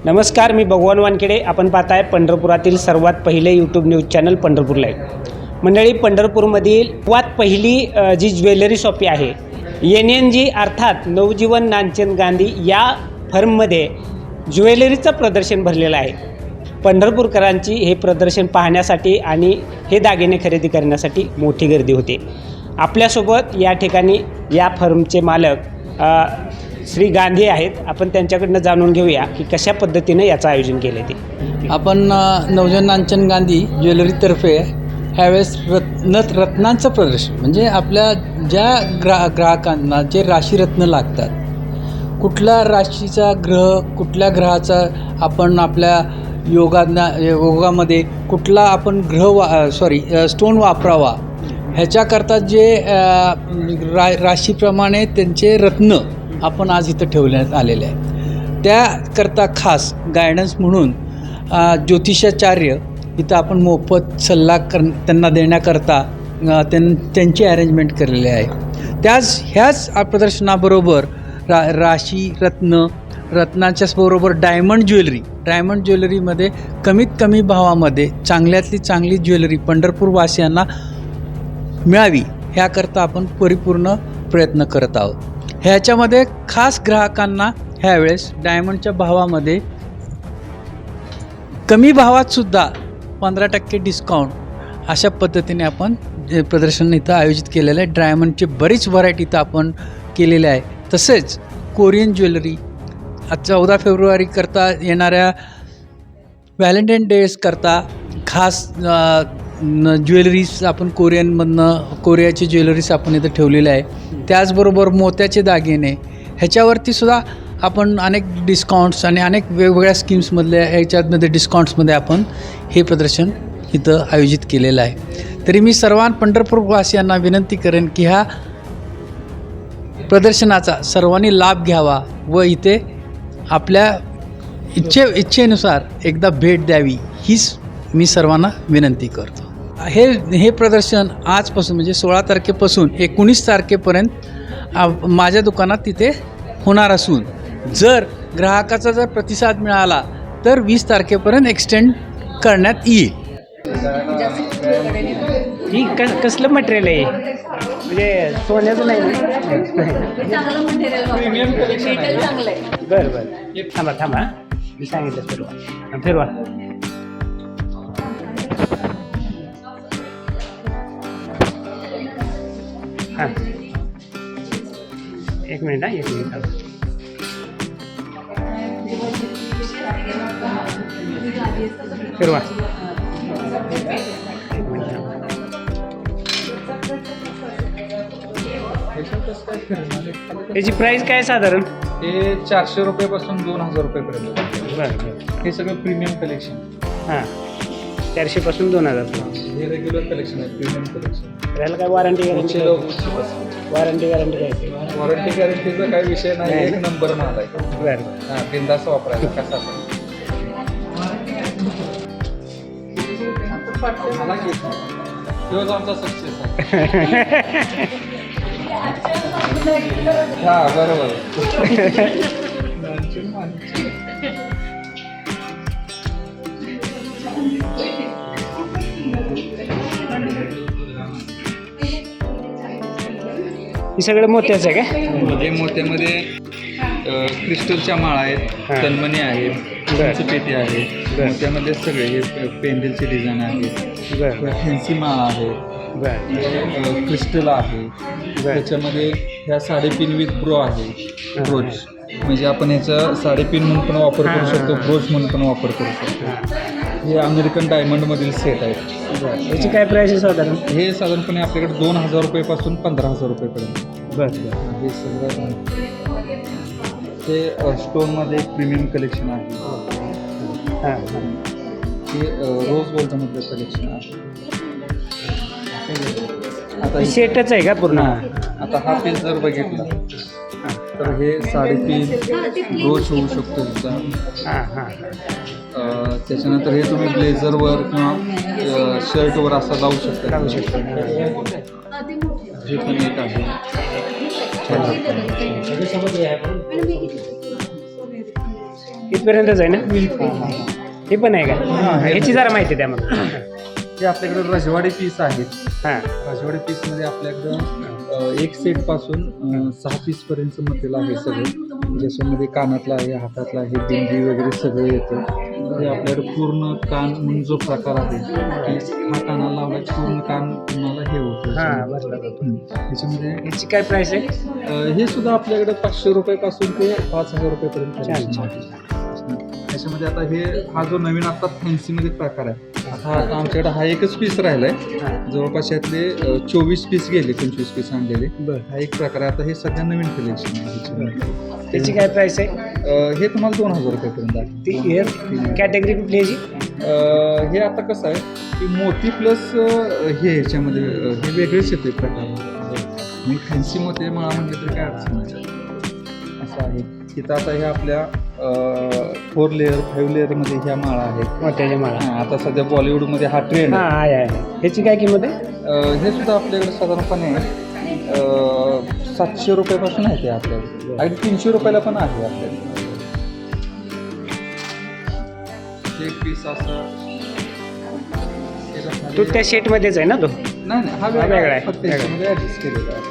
नमस्कार, मी भगवान वानखेडे. आपण पाहताय पंढरपुरातील सर्वात पहिले YouTube news channel Pandharpur live. मंडळी, पंढरपूरमधील सर्वात पहिली जी ज्वेलरी शॉपी आहे NNG अर्थात नवजीवन नानचंद गांधी या फर्ममध्ये ज्वेलरीचं प्रदर्शन भरलेलं आहे. पंढरपूरकरांची हे प्रदर्शन पाहण्यासाठी आणि हे दागिने खरेदी करण्यासाठी मोठी गर्दी होते. आपल्यासोबत या ठिकाणी या फर्मचे मालक श्री गांधी आहेत. आपण त्यांच्याकडनं जाणून घेऊया की कशा पद्धतीने याचं आयोजन केले ते. आपण नवजीवन नानचंद गांधी ज्वेलरीतर्फे ह्यावेळेस रत्नांचं प्रदर्शन, म्हणजे आपल्या ज्या ग्राहकांना जे राशीरत्न लागतात, कुठल्या राशीचा ग्रह, कुठल्या ग्रहाचा आपण आपल्या योगामध्ये कुठला आपण स्टोन वापरावा, ह्याच्याकरता जे राशीप्रमाणे त्यांचे रत्न आपण आज इथं ठेवण्यात आलेले आहे. त्याकरता खास गायडन्स म्हणून ज्योतिषाचार्य इथं आपण मोफत सल्ला त्यांना देण्याकरता त्यांची अरेंजमेंट केलेली आहे. ह्याच प्रदर्शनाबरोबर राशी रत्नाच्याच बरोबर डायमंड ज्वेलरीमध्ये कमीत कमी भावामध्ये चांगल्यातली चांगली ज्वेलरी पंढरपूरवासियांना मिळावी ह्याकरता आपण परिपूर्ण प्रयत्न करत आहोत. ह्याच्यामध्ये खास ग्राहकांना ह्यावेळेस डायमंडच्या भावामध्ये कमी भावातसुद्धा 15% डिस्काउंट अशा पद्धतीने आपण प्रदर्शन इथं आयोजित केलेलं आहे. डायमंडची बरीच व्हरायटी इथं आपण केलेली आहे. तसेच कोरियन ज्वेलरी 14 फेब्रुवारीकरता येणाऱ्या व्हॅलेंटाईन डेजकरता खास ज्वेलरीज आपण कोरियाची ज्वेलरीज आपण इथं ठेवलेली आहे. त्याचबरोबर मोत्याचे दागिने ह्याच्यावरतीसुद्धा आपण अनेक डिस्काउंट्स आणि अनेक वेगवेगळ्या स्कीम्समधल्या ह्याच्यामध्ये डिस्काउंट्समध्ये आपण हे प्रदर्शन इथं आयोजित केलेलं आहे. तरी मी पंढरपूरवासियांना विनंती करेन की ह्या प्रदर्शनाचा सर्वांनी लाभ घ्यावा व इथे आपल्या इच्छेनुसार एकदा भेट द्यावी, हीच मी सर्वांना विनंती करतो. हे प्रदर्शन आजपासून म्हणजे 16 तारखेपासून 19 तारखेपर्यंत माझ्या दुकानात तिथे होणार असून जर ग्राहकाचा जर प्रतिसाद मिळाला तर 20 तारखेपर्यंत एक्सटेंड करण्यात येईल. ही कसलं मटेरियल आहे? म्हणजे सोन्याचं नाही ना? बरं थांबा मी सांगितलं फिरवा. हां, एक मिनिट. फिरवा. याची प्राईस काय साधारण? हे 400 रुपयापासून 2000 रुपयेपर्यंत. बरं. हे सगळं प्रीमियम कलेक्शन. हां, 400 पासून 2000. हे रेग्युलर कलेक्शन आहे, प्रीमियम कलेक्शन. त्याला काय वॉरंटी गॅरंटी? वॉरंटी काय? वॉरंटी गॅरंटीचा काही विषय नाही, एक नंबर माल आहे. बरं. हां, बिंदास वापरायला कसा पण. मला घेत नाही, तोच आमचा सक्सेस आहे. हां, बरोबर. हे सगळं मोत्याचं आहे का? मोत्यामध्ये क्रिस्टलच्या माळा आहेत, तन्मणी आहेत, पेटी आहे. मोत्यामध्ये सगळे हे पेंडलची डिझाईन आहे, फॅन्सी माळा आहे, क्रिस्टल आहे. त्याच्यामध्ये ह्या साडेपिन विथ ब्रो आहे. ब्रोच म्हणजे आपण ह्याचा साडेपिन म्हणून पण वापर करू शकतो, ब्रोच म्हणून पण वापर करू शकतो. हे अमेरिकन डायमंडमधील सेट आहेत. याची काय प्राईस आहे साधारण? हे साधारणपणे आपल्याकडे 2000 रुपयेपासून 15000 रुपयेपर्यंत. बरं. हे सगळं ते स्टोनमध्ये एक प्रीमियम कलेक्शन आहे. हां, हे रोज गोल्डमधलं कलेक्शन आहे. आता सेटच आहे का पूर्ण? आता हा पीस जर बघितला तर हे साडेतीन रोज होऊ शकतो तिचा. त्याच्यानंतर हे तुम्ही ब्लेझरवर किंवा शर्टवर असा लावू शकता. हे पण एक आहे. इथपर्यंतच आहे ना हे पण आहे का हे ह्याची जरा माहिती द्या मग. हे आपल्याकडे रजवाडी पीस आहेत. हां रजवाडी पीसमध्ये आपल्याकडं एक सेट पासून 6 पीस पर्यंत मटेरियल आहे सगळं. ज्याच्यामध्ये कानातला आहे, हातातला आहे, बिंदी वगैरे सगळं येतं. हे आपल्याकडे पूर्ण कान म्हणून जो प्रकार आहे की हा कानाला लावला की पूर्ण कान तुम्हाला हे होतं. हां बरोबर. त्याच्यामध्ये ह्याची काय प्राईस आहे? हे सुद्धा आपल्याकडे 500 रुपयापासून ते 5000 रुपयेपर्यंत छान, collection आहे. त्याच्यामध्ये आता हा जो नवीन आता फॅन्सीमध्ये प्रकार आहे, आता आमच्याकडे हा एकच पीस राहिलाय. जवळपास यातले 24 पीस गेले, 25 पीस आणलेले. हा एक प्रकार आहे. आता हे सध्या नवीन कलेक्शन आहे. त्याची काय प्राईस आहे? हे तुम्हाला 2000 रुपयेपर्यंत आहे. ती कॅटेगरी कुठली ह्याची? हे आता कसं आहे की मोती प्लस हे ह्याच्यामध्ये हे वेगळेच येते प्रकार. मी फॅन्सी मोती माळा म्हणले तर काय अडचण नाही असं आहे. तिथं आता हे आपल्या 4 लेअर 5 लेअरमध्ये ह्या माळा आहेत. मोत्याच्या माळा. हां, आता सध्या बॉलिवूडमध्ये हा ट्रेंड हां आहे. आहे. ह्याची काय किंमत आहे? हे सुद्धा आपल्याकडे साधारणपणे 700 रुपयापासून आहे ते आपल्याकडे. अगदी 300 रुपयाला पण आहे आपल्याकडे. एक पीस असं तो त्या शेटमध्येच आहे ना तो? नाही हा वेगळा वेगळा आहे. आहे. फक्त याच्यामध्ये ॲडजस्ट केलेला आहे.